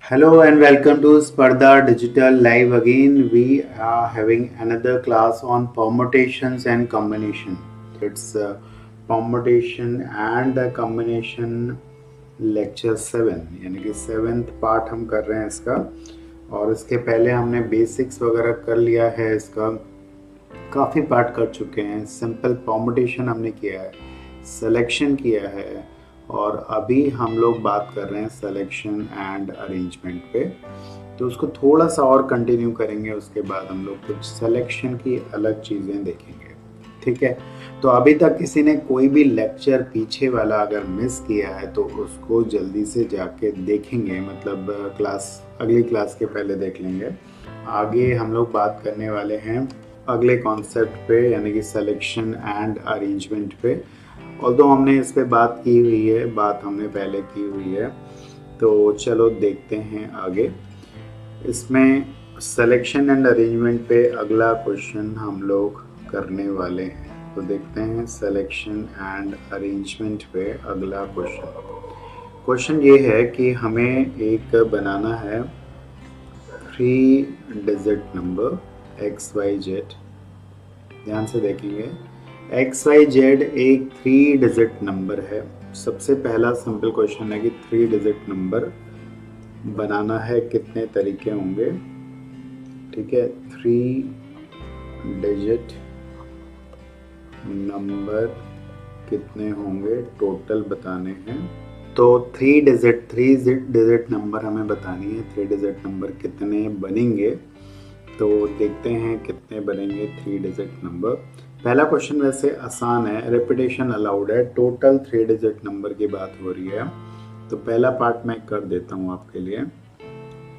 Hello and welcome to Sparda Digital Live again. We are having another class on permutations and combination. It's permutation and combination lecture 7 यानी कि 7th part हम कर रहे हैं इसका। और इसके पहले हमने बेसिक्स वगैरह कर लिया है, इसका काफ़ी पार्ट कर चुके हैं। सिंपल परमुटेशन हमने किया है, सिलेक्शन किया है, और अभी हम लोग बात कर रहे हैं सिलेक्शन एंड अरेंजमेंट पे। तो उसको थोड़ा सा और कंटिन्यू करेंगे, उसके बाद हम लोग कुछ सिलेक्शन की अलग चीज़ें देखेंगे। ठीक है, तो अभी तक किसी ने कोई भी लेक्चर पीछे वाला अगर मिस किया है तो उसको जल्दी से जाके देखेंगे, मतलब अगली क्लास के पहले देख लेंगे। आगे हम लोग बात करने वाले हैं अगले कॉन्सेप्ट पे, यानी कि सिलेक्शन एंड अरेंजमेंट पे। ऑल्दो हमने इस पे बात की हुई है, बात हमने पहले की हुई है, तो चलो देखते हैं आगे। इसमें सिलेक्शन एंड अरेंजमेंट पे अगला क्वेश्चन हम लोग करने वाले हैं, तो देखते हैं सिलेक्शन एंड अरेंजमेंट पे अगला क्वेश्चन ये है कि हमें एक बनाना है 3 डिजिट नंबर XYZ। ध्यान से देखेंगे, XYZ एक 3 डिजिट नंबर है। सबसे पहला सिंपल क्वेश्चन है कि 3 डिजिट नंबर बनाना है, कितने तरीके होंगे। ठीक है, 3 डिजिट नंबर कितने होंगे टोटल बताने हैं। तो 3 डिजिट नंबर हमें बतानी है, 3 डिजिट नंबर कितने बनेंगे। तो देखते हैं कितने बनेंगे 3 डिजिट नंबर। पहला क्वेश्चन वैसे आसान है, रेपिटेशन अलाउड है, टोटल 3 डिजिट नंबर की बात हो रही है। तो पहला पार्ट मैं कर देता हूँ आपके लिए।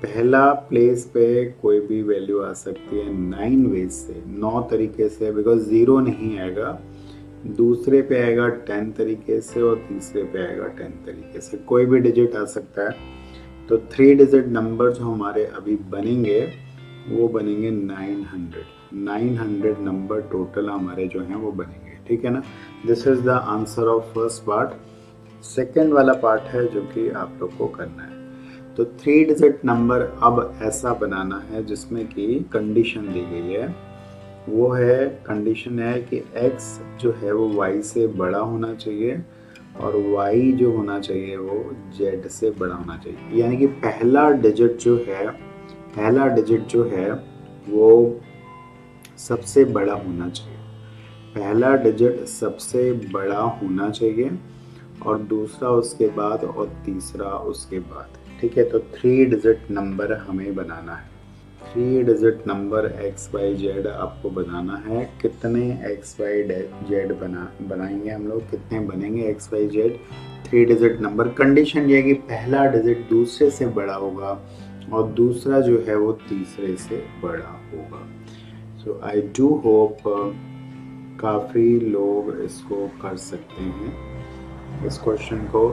पहला प्लेस पे कोई भी वैल्यू आ सकती है 9 वेज से, 9 तरीके से, बिकॉज 0 नहीं आएगा। दूसरे पे आएगा 10 तरीके से, और तीसरे पे आएगा 10 तरीके से, कोई भी डिजिट आ सकता है। तो 3 डिजिट नंबर जो हमारे अभी बनेंगे वो बनेंगे 900 नंबर टोटल हमारे जो हैं वो बनेंगे। ठीक है ना, this is the answer of first part. Second वाला पार्ट है जो कि आप लोग को करना है। तो 3 डिजिट नंबर अब ऐसा बनाना है जिसमें कि कंडीशन दी गई है, वो है, कंडीशन है कि x जो है वो y से बड़ा होना चाहिए, और y जो होना चाहिए वो z से बड़ा होना चाहिए। यानी कि पहला डिजिट जो है वो सबसे बड़ा होना चाहिए। पहला डिजिट सबसे बड़ा होना चाहिए, और दूसरा उसके बाद, और तीसरा उसके बाद। ठीक है, तो 3 डिजिट नंबर हमें बनाना है। 3 डिजिट नंबर XYZ आपको बनाना है। कितने XYZ बनाएंगे हम लोग, कितने बनेंगे XYZ 3 डिजिट नंबर। कंडीशन ये है कि पहला डिजिट दूसरे से बड़ा होगा, और दूसरा जो है वो तीसरे से बड़ा होगा। सो आई डू होप काफ़ी लोग इसको कर सकते हैं। इस क्वेश्चन को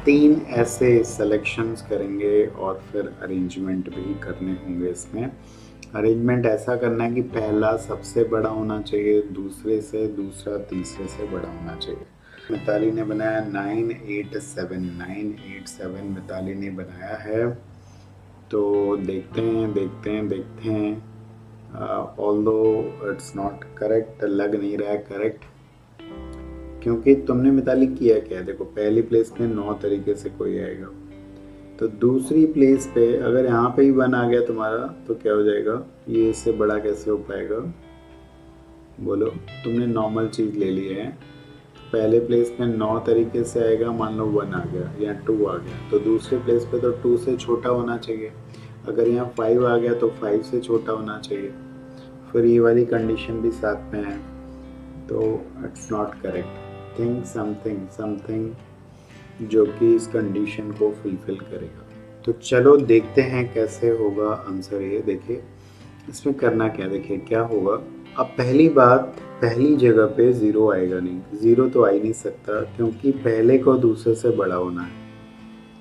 3 ऐसे सिलेक्शंस करेंगे, और फिर अरेंजमेंट भी करने होंगे। इसमें अरेंजमेंट ऐसा करना है कि पहला सबसे बड़ा होना चाहिए दूसरे से, दूसरा तीसरे से बड़ा होना चाहिए। मिताली ने बनाया 987 मिताली ने बनाया है। तो देखते हैं ऑल्दो इट्स नॉट करेक्ट, लग नहीं रहा है करेक्ट, क्योंकि तुमने मिताली किया क्या है। देखो, पहली प्लेस पे 9 तरीके से कोई आएगा, तो दूसरी प्लेस पे अगर यहाँ पे ही 1 आ गया तुम्हारा तो क्या हो जाएगा, ये इससे बड़ा कैसे हो पाएगा। बोलो, तुमने नॉर्मल चीज़ ले ली है। पहले प्लेस पे 9 तरीके से आएगा, मान लो 1 आ गया या 2 आ गया, तो दूसरे प्लेस पे तो 2 से छोटा होना चाहिए। अगर यहाँ 5 आ गया तो 5 से छोटा होना चाहिए। फिर ये वाली कंडीशन भी साथ में है, तो it's not correct. Think something जो कि इस कंडीशन को फुलफिल करेगा। तो चलो देखते हैं कैसे होगा आंसर। ये देखिए, इसमें करना क्या, देखिए क्या होगा। अब पहली बात, पहली जगह पे 0 आएगा नहीं, 0 तो आ ही नहीं सकता, क्योंकि पहले को दूसरे से बड़ा होना है।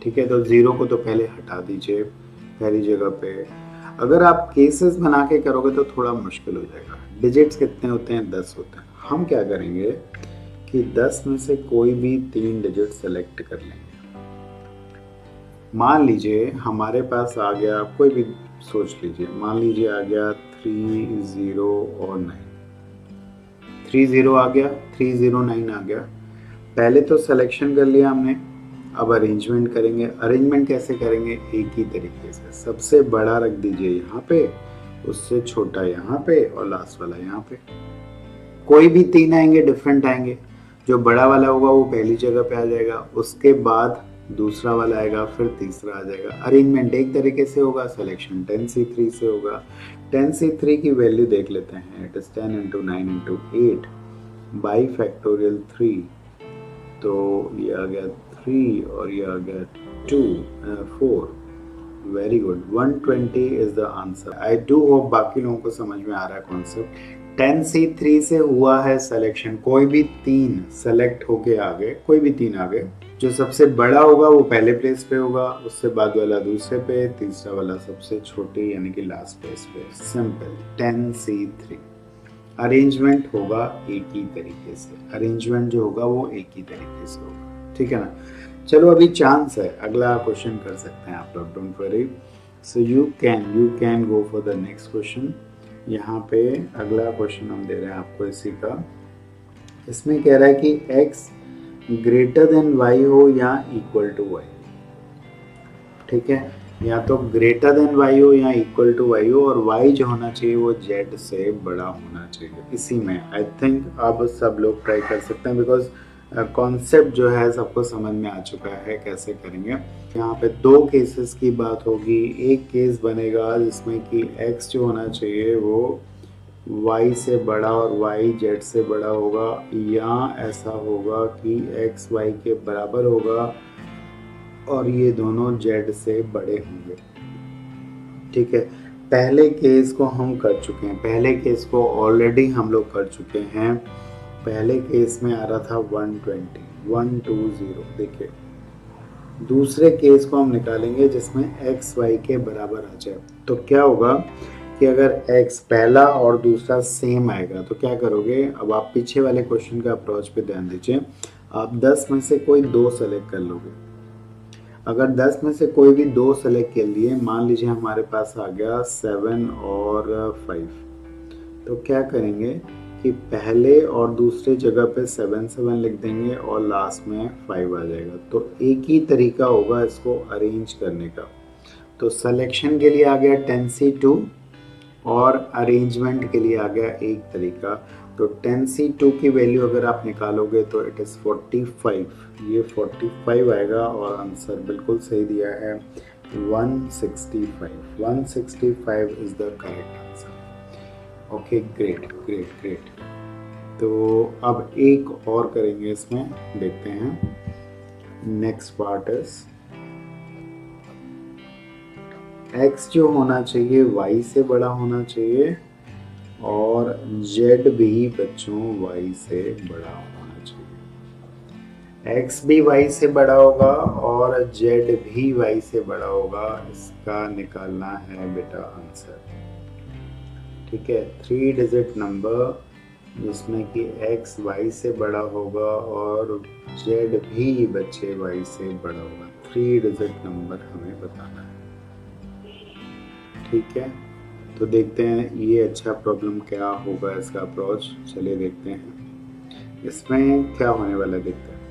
ठीक है, तो 0 को तो पहले हटा दीजिए पहली जगह पे। अगर आप केसेस बना के करोगे तो थोड़ा मुश्किल हो जाएगा। डिजिट्स कितने होते हैं, 10 होते हैं। हम क्या करेंगे कि 10 में से कोई भी 3 डिजिट सेलेक्ट कर लेंगे। मान लीजिए हमारे पास आ गया, कोई भी सोच लीजिए, मान लीजिए आ गया 3 0 और 9, 3 0 आ गया, 3 0 9 आ गया। पहले तो सिलेक्शन कर लिया हमने, अब अरेंजमेंट करेंगे। अरेंजमेंट कैसे करेंगे? एक ही तरीके से, सबसे बड़ा रख दीजिए यहाँ पे, उससे छोटा यहाँ पे और लास्ट वाला यहाँ पे। कोई भी 3 आएंगे डिफरेंट आएंगे, जो बड़ा वाला होगा वो पहली जगह पे आ जाएगा, उसके बाद दूसरा वाला आएगा, फिर तीसरा आ जाएगा। अरेंजमेंट एक तरीके से होगा, सिलेक्शन 10C3 से होगा। 10C3 की वैल्यू देख लेते हैं, it is 10 into 9 into 8 by factorial 3, तो ये आ गया 3 और ये आ गया 2 4। Very good, 120 is the answer. I do hope बाकी लोगों को समझ में आ रहा है कॉन्सेप्ट। 10C3 से हुआ है सिलेक्शन, कोई भी 3 सेलेक्ट होके आ गए, कोई भी 3 आ गए। जो सबसे बड़ा होगा वो पहले प्लेस पे होगा, उससे बाद वाला दूसरे पे, तीसरा वाला सबसे छोटे यानी कि लास्ट प्लेस पे। Simple 10C3। अरेंजमेंट होगा एक ही तरीके से, अरेंजमेंट जो होगा वो एक ही तरीके से होगा, ठीक है ना। चलो अभी चांस है, अगला क्वेश्चन कर सकते हैं आप लोग, don't worry. So you can go for the next question. यहाँ पे अगला क्वेश्चन हम दे रहे हैं आपको इसी का। इसमें कह रहा है कि x ग्रेटर देन y हो या इक्वल टू y, ठीक है। या तो ग्रेटर देन y हो या इक्वल टू y हो, और y जो होना चाहिए वो z से बड़ा होना चाहिए। इसी में आई थिंक अब सब लोग ट्राई कर सकते हैं, बिकॉज कॉन्सेप्ट जो है सबको समझ में आ चुका है कैसे करेंगे। यहाँ पे 2 केसेस की बात होगी। एक केस बनेगा जिसमें कि x जो होना चाहिए वो y से बड़ा और y z से बड़ा होगा, या ऐसा होगा कि x y के बराबर होगा और ये दोनों z से बड़े होंगे, ठीक है। पहले केस को हम कर चुके हैं, पहले केस को ऑलरेडी हम लोग कर चुके हैं। पहले केस में आ रहा था 120 120, देखिए। दूसरे केस को हम निकालेंगे जिसमें x y के बराबर आ जाए, तो क्या होगा कि अगर x पहला और दूसरा सेम आएगा तो क्या करोगे। अब आप पीछे वाले क्वेश्चन का अप्रोच पे ध्यान दीजिए। आप 10 में से कोई 2 सेलेक्ट कर लोगे। अगर 10 में से कोई भी 2 सेलेक्ट कर लिए, मान लीजिए हमारे पास आ गया 7 और 5, तो क्या करेंगे कि पहले और दूसरे जगह पे 7 7 लिख देंगे और लास्ट में 5 आ जाएगा। तो एक ही तरीका होगा इसको अरेंज करने का। तो सिलेक्शन के लिए आ गया 10C2 और अरेंजमेंट के लिए आ गया एक तरीका। तो 10C2 की वैल्यू अगर आप निकालोगे तो इट इज़ 45, ये 45 आएगा और आंसर बिल्कुल सही दिया है 165। 165 is the correct answer. Okay, great great great. तो अब एक और करेंगे इसमें, देखते हैं। नेक्स्ट पार्ट इज x जो होना चाहिए y से बड़ा होना चाहिए और z भी बच्चों y से बड़ा होना चाहिए। x भी y से बड़ा होगा और z भी y से बड़ा होगा। इसका निकालना है बेटा आंसर, ठीक है। 3 डिजिट नंबर जिसमें कि x y से बड़ा होगा और z भी बच्चे y से बड़ा होगा। 3 डिजिट नंबर हमें बताना है, ठीक है। तो देखते हैं ये अच्छा प्रॉब्लम क्या होगा, इसका अप्रोच। चलिए देखते हैं इसमें क्या होने वाला, देखते हैं।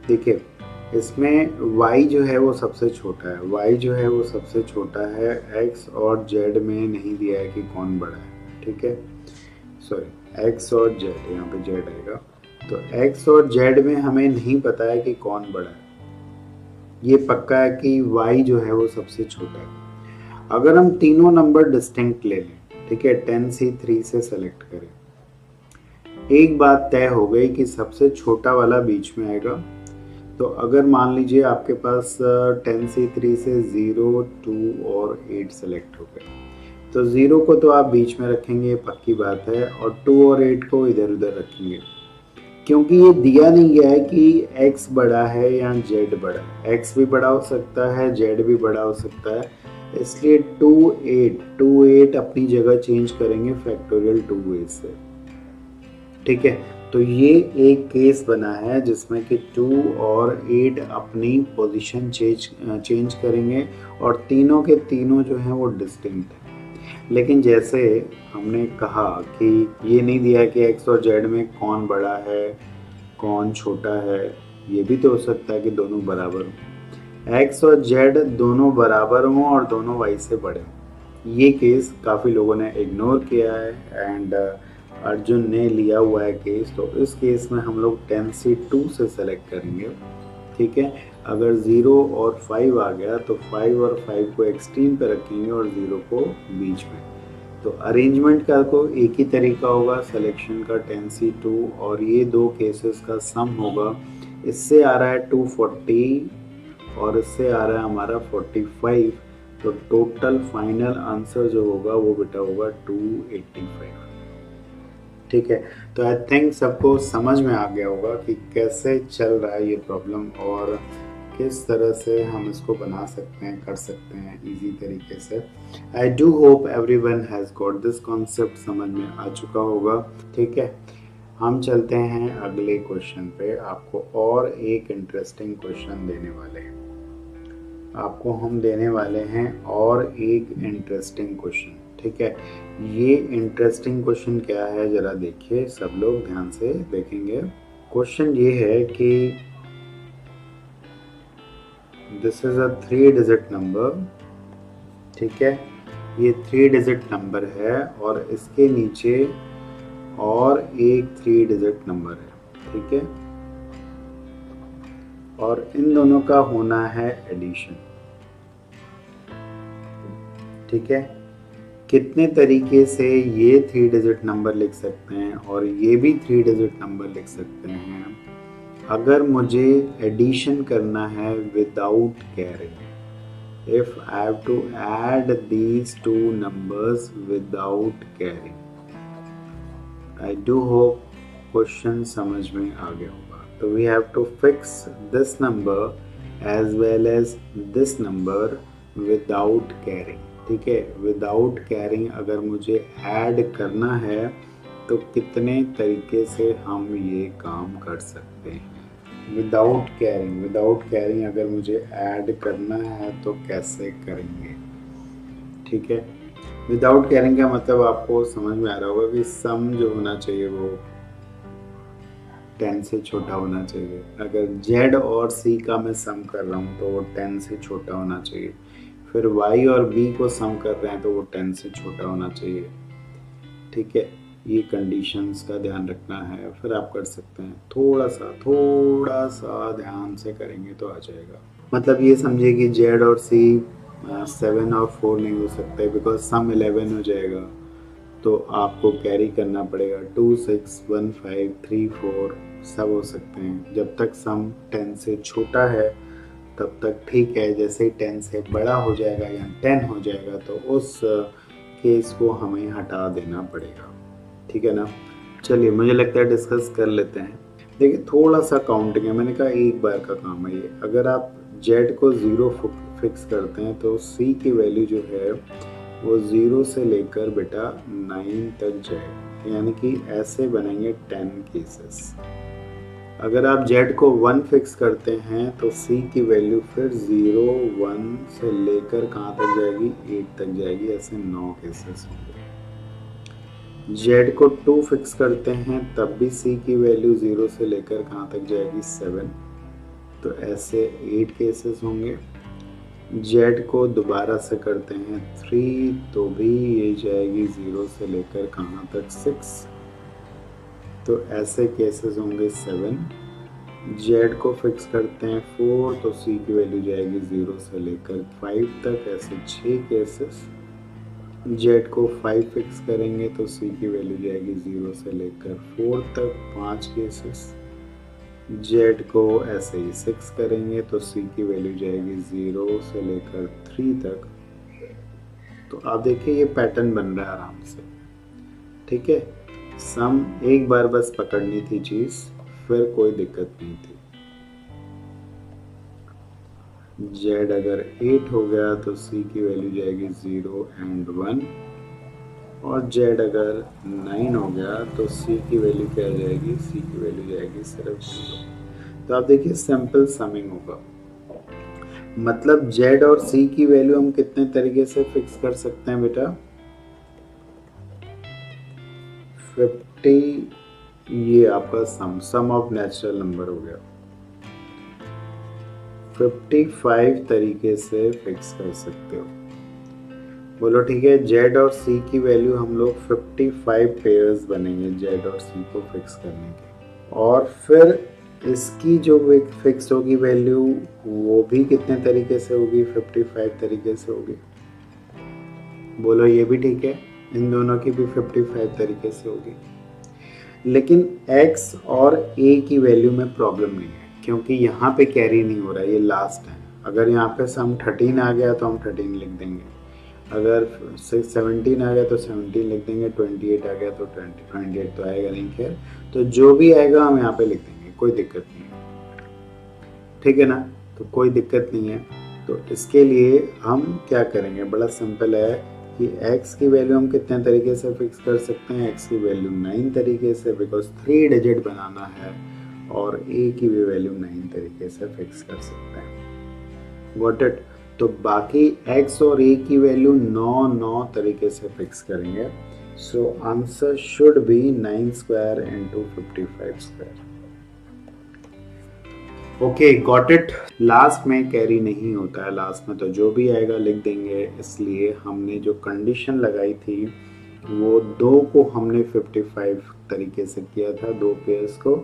देखिए इसमें y जो है वो सबसे छोटा है, y जो है वो सबसे छोटा है। x और z में नहीं दिया है कि कौन बड़ा है, ठीक है। सॉरी, x और z, यहाँ पे z आएगा। तो x और z में हमें नहीं पता है कि कौन बड़ा है। ये पक्का है कि y जो है वो सबसे छोटा है। अगर हम तीनों नंबर डिस्टिंक्ट ले लें, ठीक है, 10C3 से सेलेक्ट करें, एक बात तय हो गई कि सबसे छोटा वाला बीच में आएगा। तो अगर मान लीजिए आपके पास 10C3 से 0, 2 और 8 सेलेक्ट हो गए, तो 0 को तो आप बीच में रखेंगे, पक्की बात है, और 2 और 8 को इधर उधर रखेंगे, क्योंकि ये दिया नहीं गया है कि x बड़ा है या z बड़ा है। x भी बड़ा हो सकता है, z भी बड़ा हो सकता है, इसलिए 2 8 अपनी जगह चेंज करेंगे फैक्टोरियल 2a से, ठीक है। तो ये एक केस बना है जिसमें कि 2 और 8 अपनी पोजीशन चेंज करेंगे और तीनों के तीनों जो हैं वो डिस्टिंक्ट हैं। लेकिन जैसे हमने कहा कि ये नहीं दिया कि एक्स और जेड में कौन बड़ा है कौन छोटा है, ये भी तो हो सकता है कि दोनों बराबर हों, एक्स और जेड दोनों बराबर हों और दोनों वाई से बड़े हों। ये केस काफ़ी लोगों ने इग्नोर किया है एंड अर्जुन ने लिया हुआ है केस। तो इस केस में हम लोग 10C2 से सेलेक्ट करेंगे, ठीक है। अगर 0 और 5 आ गया तो 5 और 5 को एक्सट्रीम पे रखेंगे और 0 को बीच में। तो अरेंजमेंट का तो एक ही तरीका होगा सिलेक्शन का 10C2, और ये दो केसेस का सम होगा। इससे आ रहा है 240 और इससे आ रहा है हमारा 45। तो टोटल फाइनल आंसर जो होगा वो बेटा होगा 285, ठीक है। तो आई थिंक सबको समझ में आ गया होगा कि कैसे चल रहा है ये प्रॉब्लम और किस तरह से हम इसको बना सकते हैं, कर सकते हैं इजी तरीके से। आई do hope everyone has got this concept, समझ में आ चुका होगा, ठीक है। हम चलते हैं अगले क्वेश्चन पे। आपको और एक इंटरेस्टिंग क्वेश्चन देने वाले हैं, आपको हम देने वाले हैं और एक इंटरेस्टिंग क्वेश्चन, ठीक है। ये इंटरेस्टिंग क्वेश्चन क्या है जरा देखिए, सब लोग ध्यान से देखेंगे। क्वेश्चन ये है कि this is a 3 digit number, ठीक है। ये 3 डिजिट नंबर है और इसके नीचे और एक 3 डिजिट नंबर है, ठीक है। और इन दोनों का होना है एडिशन, ठीक है। कितने तरीके से ये 3 डिजिट नंबर लिख सकते हैं और ये भी 3 डिजिट नंबर लिख सकते हैं अगर मुझे एडिशन करना है without carrying. If I have to add these 2 numbers without carrying. I do hope question समझ में आ गया होगा। तो we have to fix this number as well as this number without carrying, ठीक है। विदाउट कैरिंग अगर मुझे ऐड करना है तो कितने तरीके से हम ये काम कर सकते हैं। विदाउट कैरिंग अगर मुझे ऐड करना है तो कैसे करेंगे, ठीक है। विदाउट कैरिंग का मतलब आपको समझ में आ रहा होगा कि सम जो होना चाहिए वो 10 से छोटा होना चाहिए। अगर Z और C का मैं सम कर रहा हूँ तो वो 10 से छोटा होना चाहिए। फिर Y और B को सम कर रहे हैं तो वो 10 से छोटा होना चाहिए, ठीक है। ये कंडीशंस का ध्यान रखना है, फिर आप कर सकते हैं। थोड़ा सा ध्यान से करेंगे तो आ जाएगा। मतलब ये समझिए कि Z और C 7 और 4 नहीं हो सकते बिकॉज सम 11 हो जाएगा, तो आपको कैरी करना पड़ेगा। 2 6 1 5 3 4 सब हो सकते हैं। जब तक सम 10 से छोटा है तब तक ठीक है। जैसे ही 10 से बड़ा हो जाएगा या 10 हो जाएगा तो उस केस को हमें हटा देना पड़ेगा, ठीक है ना। चलिए मुझे लगता है डिस्कस कर लेते हैं। देखिए थोड़ा सा काउंटिंग है, मैंने कहा एक बार का काम है ये। अगर आप Z को 0 फिक्स करते हैं तो C की वैल्यू जो है वो 0 से लेकर बेटा 9 तक जाए, यानी कि ऐसे बनेंगे 10 केसेस। अगर आप Z को 1 फिक्स करते हैं तो C की वैल्यू फिर 0 1 से लेकर कहाँ तक जाएगी, 8 तक जाएगी। ऐसे 9 केसेस होंगे। Z को 2 फिक्स करते हैं तब भी C की वैल्यू 0 से लेकर कहाँ तक जाएगी, 7। तो ऐसे 8 केसेस होंगे। Z को दोबारा से करते हैं 3 तो भी ये जाएगी 0 से लेकर कहाँ तक, 6। तो ऐसे केसेस होंगे 7। Z को फिक्स करते हैं 4 तो C की वैल्यू जाएगी 0 से लेकर 5 तक। ऐसे 6 केसेस। Z को 5 फिक्स करेंगे तो C की वैल्यू जाएगी 0 से लेकर 4 तक, 5 केसेस। Z को ऐसे ही 6 करेंगे तो C की वैल्यू जाएगी 0 से लेकर 3 तक। तो आप देखिए ये पैटर्न बन रहा है आराम से, ठीक है। सम एक बार बस पकड़नी थी चीज, फिर कोई दिक्कत नहीं थी। Z अगर 8 हो गया तो C की वैल्यू जाएगी 0 एंड 1। और जेड अगर 9 हो गया तो सी की वैल्यू क्या आ जाएगी, सी की वैल्यू जाएगी सिर्फ 0। तो आप देखिए सिंपल समिंग होगा, मतलब जेड और सी की वैल्यू हम कितने तरीके से फिक्स कर सकते हैं बेटा, 50, ये आपका सम ऑफ नेचुरल नंबर हो गया, 55 तरीके से फिक्स कर सकते हो। बोलो ठीक है, जेड और सी की वैल्यू हम लोग 55 पेयर्स बनेंगे जेड और सी को फिक्स करने के, और फिर इसकी जो फिक्स होगी वैल्यू वो भी कितने तरीके से होगी, 55 तरीके से होगी। बोलो ये भी ठीक है, इन दोनों की भी 55 तरीके से होगी। लेकिन x और a की वैल्यू में प्रॉब्लम नहीं है, क्योंकि यहाँ पे कैरी नहीं हो रहा है, ये लास्ट है। अगर यहाँ पे सम 13 आ गया तो हम 13 लिख देंगे, अगर 17 आ गया तो 17 लिख देंगे, 28 आ गया तो 28 तो आएगा नहीं, खैर तो जो भी आएगा हम यहाँ पे लिख देंगे, कोई दिक्कत नहीं है, ठीक है ना। तो कोई दिक्कत नहीं है। तो इसके लिए हम क्या करेंगे, बड़ा सिंपल है कि x की वैल्यू हम कितने तरीके से फिक्स कर सकते हैं, x की वैल्यू 9 तरीके से, बिकॉज 3 डिजिट बनाना है, और a की भी वैल्यू 9 तरीके से फिक्स कर सकते हैं। Got it. तो बाकी x और a की वैल्यू 9 तरीके से फिक्स करेंगे। So answer should be 9 square into 55 square. Okay got it. Last में कैरी नहीं होता है, लास्ट में तो जो भी आएगा लिख देंगे, इसलिए हमने जो कंडीशन लगाई थी वो 2 को हमने 55 तरीके से किया था, 2 पेयर्स को,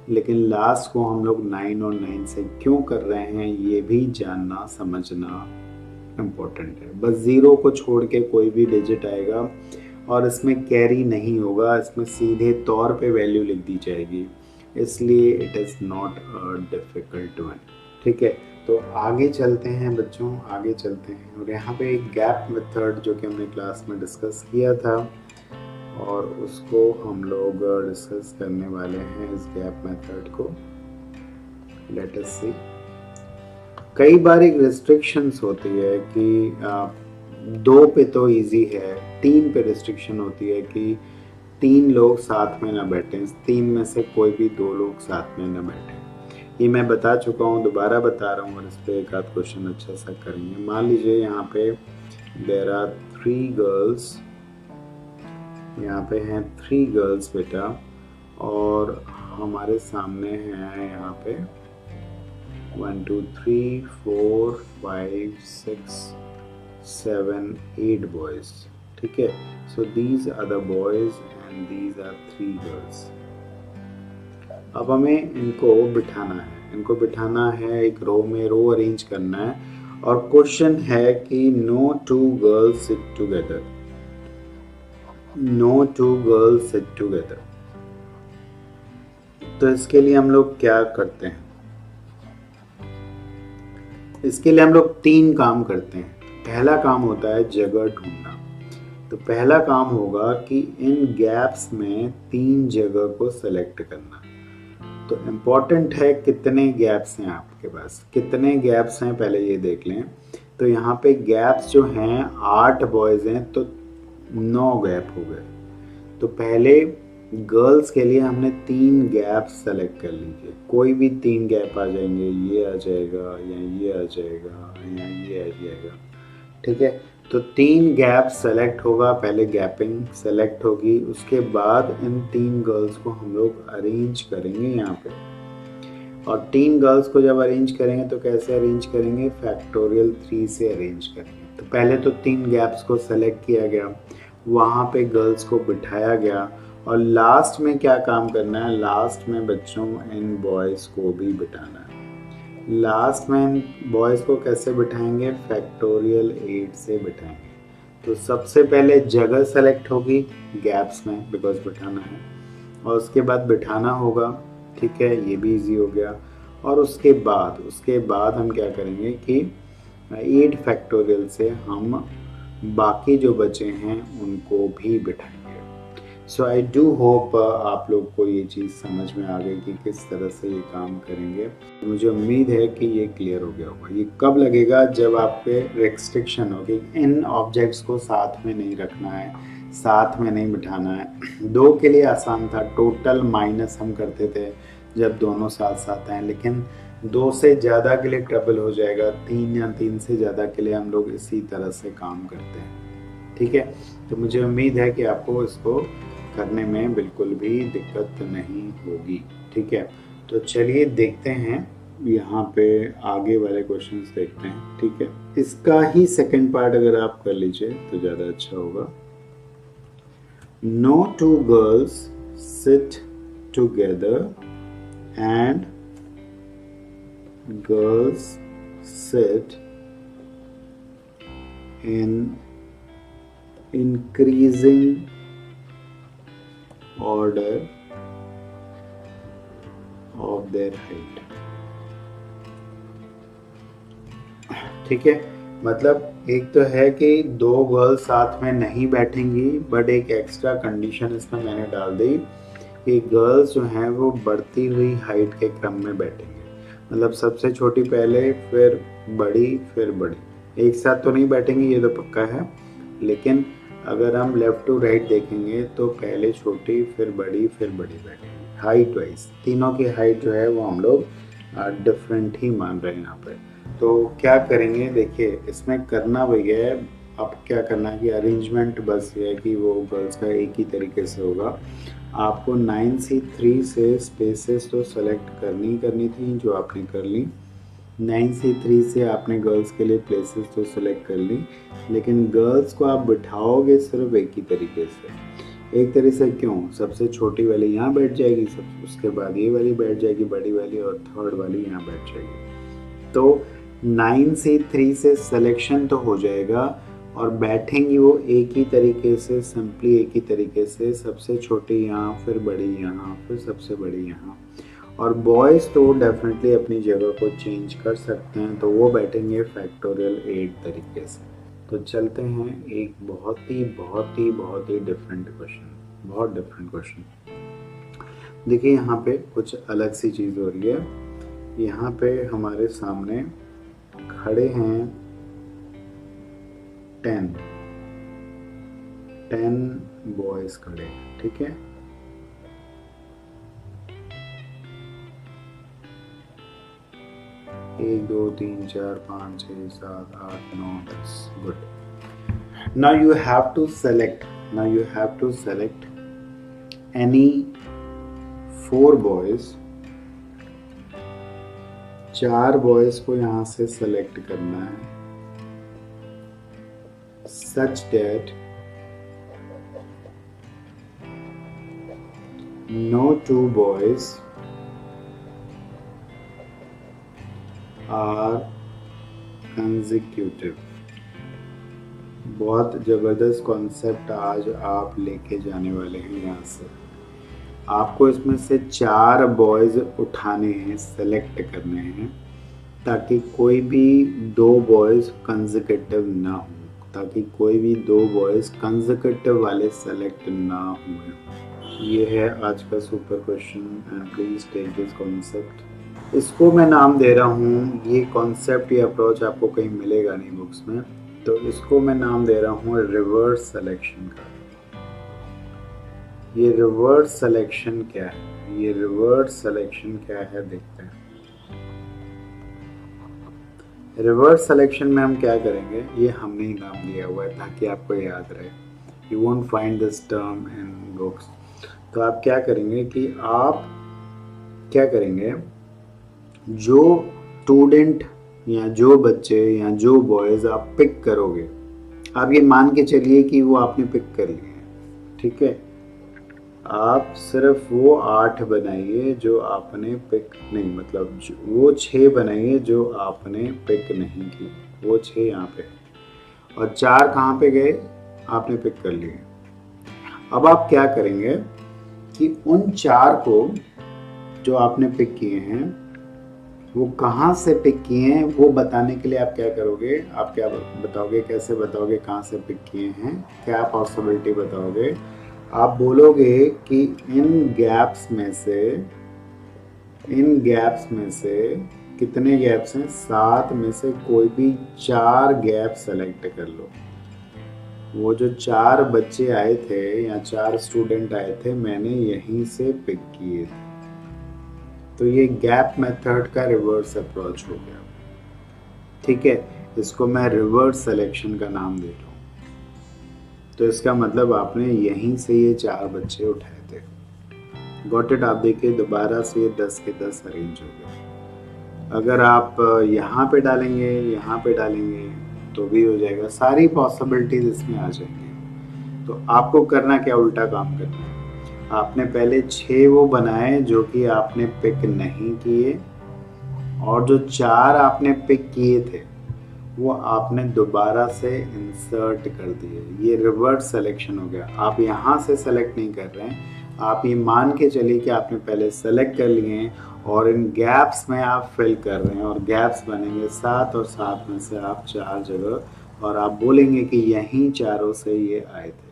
लेकिन लास्ट को हम लोग 9 और 9 से क्यों कर रहे हैं ये भी जानना समझना इम्पोर्टेंट है। बस 0 को छोड़ के कोई भी डिजिट आएगा और इसमें कैरी नहीं होगा, इसमें सीधे तौर पे वैल्यू लिख दी जाएगी, इसलिए it is not a difficult one. ठीक है, तो आगे चलते हैं बच्चों, आगे चलते हैं। और यहाँ पे एक गैप मेथड जो कि हमने क्लास में डिस्कस किया था और उसको हम लोग डिस्कस करने वाले हैं, इस गैप मेथड को। लेट अस सी। कई बार एक रिस्ट्रिक्शंस होती है कि 2 पे तो इजी है, 3 पे रिस्ट्रिक्शन होती है कि 3 लोग साथ में ना बैठें, 3 में से कोई भी 2 लोग साथ में ना बैठें। ये मैं बता चुका हूँ, दोबारा बता रहा हूँ, और इस पर एक आध क्वेश्चन अच्छा सा करेंगे। मान लीजिए यहाँ पे देयर आर 3 गर्ल्स, यहाँ पे हैं 3 गर्ल्स बेटा, और हमारे सामने हैं यहाँ पे 1 2 3 4 5 6 7 8 बॉयज। ठीक है, so these are the boys and these are 3 girls. अब हमें इनको बिठाना है, इनको बिठाना है एक रो में, रो अरेंज करना है, और क्वेश्चन है कि no 2 girls sit together, no 2 girls sit together. तो इसके लिए हम लोग क्या करते हैं, इसके लिए हम लोग 3 काम करते हैं। पहला काम होता है जगह ढूंढना। तो पहला काम होगा कि इन गैप्स में 3 जगह को सेलेक्ट करना। तो इम्पॉर्टेंट है कितने गैप्स हैं आपके पास, कितने गैप्स हैं पहले ये देख लें। तो यहाँ पे गैप्स जो हैं 8 बॉयज़ हैं, तो 9 गैप हो गए। तो पहले गर्ल्स के लिए हमने 3 गैप्स सेलेक्ट कर लीजिए, कोई भी 3 गैप आ जाएंगे, ये आ जाएगा या ये आ जाएगा या ये आ जाएगा। ठीक है, तो 3 गैप सेलेक्ट होगा, पहले गैपिंग सेलेक्ट होगी, उसके बाद इन 3 गर्ल्स को हम लोग अरेंज करेंगे यहाँ पे। और 3 गर्ल्स को जब अरेंज करेंगे तो कैसे अरेंज करेंगे, फैक्टोरियल 3 से अरेंज करेंगे। तो पहले तो 3 गैप्स को सेलेक्ट किया गया, वहाँ पे गर्ल्स को बिठाया गया, और लास्ट में क्या काम करना है, लास्ट में बच्चों इन बॉयज़ को भी बिठाना है। लास्ट में बॉयज़ को कैसे बिठाएंगे, फैक्टोरियल 8 से बिठाएंगे। तो सबसे पहले जगह सेलेक्ट होगी गैप्स में, बिकॉज बिठाना है, और उसके बाद बिठाना होगा। ठीक है, ये भी इजी हो गया। और उसके बाद हम क्या करेंगे कि 8 फैक्टोरियल से हम बाकी जो बचे हैं उनको भी बिठाएंगे। सो आई डू होप आप लोग को ये चीज़ समझ में आ गई कि किस तरह से ये काम करेंगे। मुझे उम्मीद है कि ये क्लियर हो गया होगा। ये कब लगेगा, जब आप पे रेस्ट्रिक्शन होगी, इन ऑब्जेक्ट्स को साथ में नहीं रखना है, साथ में नहीं बिठाना है। 2 के लिए आसान था, टोटल माइनस हम करते थे जब दोनों साथ साथ हैं, लेकिन 2 से ज़्यादा के लिए ट्रबल हो जाएगा, 3 या 3 से ज़्यादा के लिए हम लोग इसी तरह से काम करते हैं। ठीक है, तो मुझे उम्मीद है कि आपको इसको करने में बिल्कुल भी दिक्कत नहीं होगी। ठीक है, तो चलिए देखते हैं यहाँ पे आगे वाले क्वेश्चंस देखते हैं। ठीक है, इसका ही सेकंड पार्ट अगर आप कर लीजिए तो ज़्यादा अच्छा होगा। No two girls sit together and girls sit in increasing order of their height। ठीक है, मतलब एक तो है कि 2 गर्ल्स साथ में नहीं बैठेंगी, बट एक एक्स्ट्रा कंडीशन इसमें मैंने डाल दी कि गर्ल्स जो हैं वो बढ़ती हुई हाइट के क्रम में बैठेंगे। मतलब सबसे छोटी पहले, फिर बड़ी, फिर बड़ी। एक साथ तो नहीं बैठेंगी, ये तो पक्का है, लेकिन अगर हम लेफ्ट टू राइट देखेंगे तो पहले छोटी, फिर बड़ी, फिर बड़ी बैठेंगी। हाइट वाइज तीनों की हाइट जो है वो हम लोग डिफरेंट ही मान रहे हैं यहाँ पे। तो क्या करेंगे, देखिए इसमें करना भैया है, अब क्या करना है कि अरेंजमेंट बस ये है कि वो गर्ल्स का एक ही तरीके से होगा। आपको 9C3 से स्पेसेस तो सेलेक्ट करनी थी, जो आपने कर ली। 9C3 से आपने गर्ल्स के लिए प्लेसेस तो सेलेक्ट कर ली, लेकिन गर्ल्स को आप बिठाओगे सिर्फ एक ही तरीके से। एक तरीके से क्यों? सबसे छोटी वाली यहाँ बैठ जाएगी, सब उसके बाद ये वाली बैठ जाएगी, बड़ी वाली, और थर्ड वाली यहाँ बैठ जाएगी। तो 9C3 से सिलेक्शन तो हो जाएगा और बैठेंगी वो एक ही तरीके से, सिंपली एक ही तरीके से। सबसे छोटी यहाँ, फिर बड़ी यहाँ, फिर सबसे बड़ी यहाँ। और बॉयज़ तो डेफिनेटली अपनी जगह को चेंज कर सकते हैं, तो वो बैठेंगे फैक्टोरियल 8 तरीके से। तो चलते हैं एक बहुत ही डिफरेंट क्वेश्चन, बहुत डिफरेंट क्वेश्चन। देखिए यहाँ पे कुछ अलग सी चीज़ हो रही है। यहाँ पे हमारे सामने खड़े हैं 10 बॉयज खड़े हैं। ठीक है, एक, दो, तीन, चार, 5, 6, 7, 8, 9, 10। Good. Now you have to select any 4 boys। 4 boys को यहाँ से सेलेक्ट करना है, such that no 2 boys are consecutive। बहुत ज़बरदस्त कॉन्सेप्ट आज आप लेके जाने वाले हैं। यहाँ से आपको इसमें से 4 बॉयज़ उठाने हैं, सेलेक्ट करने हैं, ताकि कोई भी 2 बॉयज़ कंसेक्यूटिव ना हो, ताकि कोई भी 2 बॉयज़ कंसेक्यूटिव वाले सेलेक्ट ना हुए। ये है आज का super question, and please take this concept. इसको मैं नाम दे रहा हूँ, ये कॉन्सेप्ट, ये अप्रोच आपको कहीं मिलेगा नहीं बुक्स में, तो इसको मैं नाम दे रहा हूँ रिवर्स सिलेक्शन का। ये रिवर्स सिलेक्शन क्या है? ये रिवर्स सिलेक्शन क्या है देखते हैं। रिवर्स सिलेक्शन में हम क्या करेंगे, ये हमने ही नाम दिया हुआ है ताकि आपको याद रहे। You won't find this term in books. तो आप क्या करेंगे कि आप क्या करेंगे, जो स्टूडेंट या जो बच्चे या जो बॉयज़ आप पिक करोगे, आप ये मान के चलिए कि वो आपने पिक कर लिए हैं। ठीक है, आप सिर्फ वो 8 बनाइए जो आपने पिक नहीं, मतलब वो 6 बनाइए जो आपने पिक नहीं की, वो 6 यहाँ पे, और 4 कहाँ पे गए, आपने पिक कर लिए। अब आप क्या करेंगे कि उन 4 को जो आपने पिक किए हैं, वो कहाँ से पिक किए हैं वो बताने के लिए आप क्या करोगे, आप क्या बताओगे, कैसे बताओगे कहाँ से पिक किए हैं, क्या पॉसिबिलिटी बताओगे। आप बोलोगे कि इन गैप्स में से कितने गैप्स हैं, 7 में से कोई भी 4 गैप सेलेक्ट कर लो। वो जो 4 बच्चे आए थे या 4 स्टूडेंट आए थे, मैंने यहीं से पिक किए थे। तो ये गैप मेथड का रिवर्स अप्रोच हो गया। ठीक है, इसको मैं रिवर्स सिलेक्शन का नाम देता हूँ। तो इसका मतलब आपने यहीं से ये 4 बच्चे उठाए थे। Got it? आप देखिए दोबारा से ये 10 के 10 अरेंज हो गए। अगर आप यहाँ पे डालेंगे, यहाँ पे डालेंगे तो भी हो जाएगा, सारी पॉसिबिलिटीज इसमें आ जाएंगी। तो आपको करना क्या, उल्टा काम करना है। आपने पहले 6 वो बनाए जो कि आपने पिक नहीं किए, और जो 4 आपने पिक किए थे वो आपने दोबारा से इंसर्ट कर दिए। ये रिवर्स सिलेक्शन हो गया। आप यहाँ से सेलेक्ट नहीं कर रहे हैं, आप ये मान के चलिए कि आपने पहले सेलेक्ट कर लिए हैं और इन गैप्स में आप फिल कर रहे हैं, और गैप्स बनेंगे 7 और 7 में से आप 4 जगह, और आप बोलेंगे कि यहीं चारों से ये आए थे।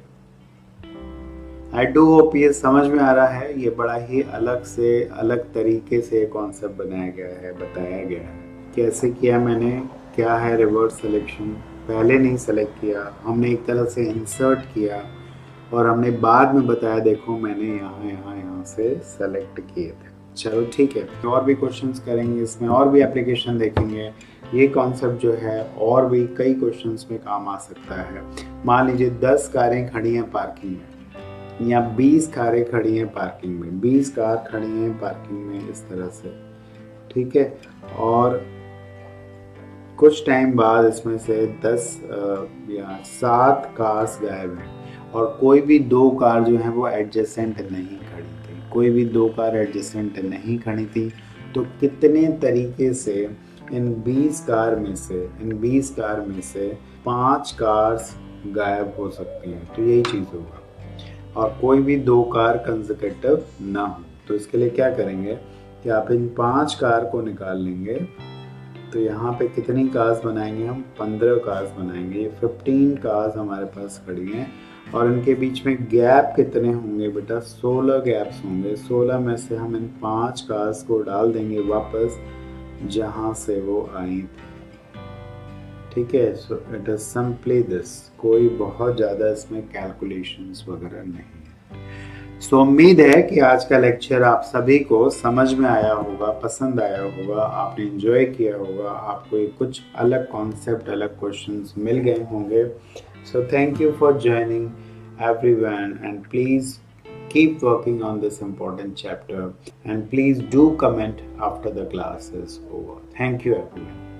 आई डू होप ये समझ में आ रहा है। ये बड़ा ही अलग तरीके से कॉन्सेप्ट बनाया गया है, बताया गया है कैसे किया मैंने, क्या है रिवर्स सिलेक्शन। पहले नहीं सेलेक्ट किया, हमने एक तरह से इंसर्ट किया, और हमने बाद में बताया देखो मैंने यहाँ से सेलेक्ट किए थे। चलो ठीक है, और भी क्वेश्चंस करेंगे इसमें, और भी एप्लीकेशन देखेंगे। ये कॉन्सेप्ट जो है और भी कई क्वेश्चंस में काम आ सकता है। मान लीजिए 10 कारें खड़ी हैं पार्किंग में, या 20 कारें खड़ी हैं पार्किंग में, 20 कार खड़ी हैं पार्किंग में इस तरह से। ठीक है, और कुछ टाइम बाद इसमें से 10 या 7 कार्स गायब हैं, और कोई भी 2 कार जो है वो एडजेसेंट नहीं खड़ी थी, कोई भी 2 कार एडजेसेंट नहीं खड़ी थी। तो कितने तरीके से इन 20 कार में से 5 कार्स गायब हो सकती हैं। तो यही चीज़ होगा, और कोई भी 2 कार कंसेक्यूटिव ना हो। तो इसके लिए क्या करेंगे कि आप इन 5 कार को निकाल लेंगे। तो यहाँ पे कितनी कार्स बनाएंगे हम, 15 कार्स बनाएंगे। ये 15 कार्स हमारे पास खड़ी हैं, और इनके बीच में गैप कितने होंगे बेटा, 16 गैप्स होंगे। 16 में से हम इन 5 कार्स को डाल देंगे वापस जहाँ से वो आई थी। ठीक है, so it is simply this, कोई बहुत ज़्यादा इसमें कैलकुलेशंस वगैरह नहीं है। सो उम्मीद है कि आज का लेक्चर आप सभी को समझ में आया होगा, पसंद आया होगा, आपने एंजॉय किया होगा, आपको कुछ अलग कॉन्सेप्ट, अलग क्वेश्चंस मिल गए होंगे। So thank you for joining everyone, and please keep working on this important chapter, and please do comment after the class is over. Thank you everyone.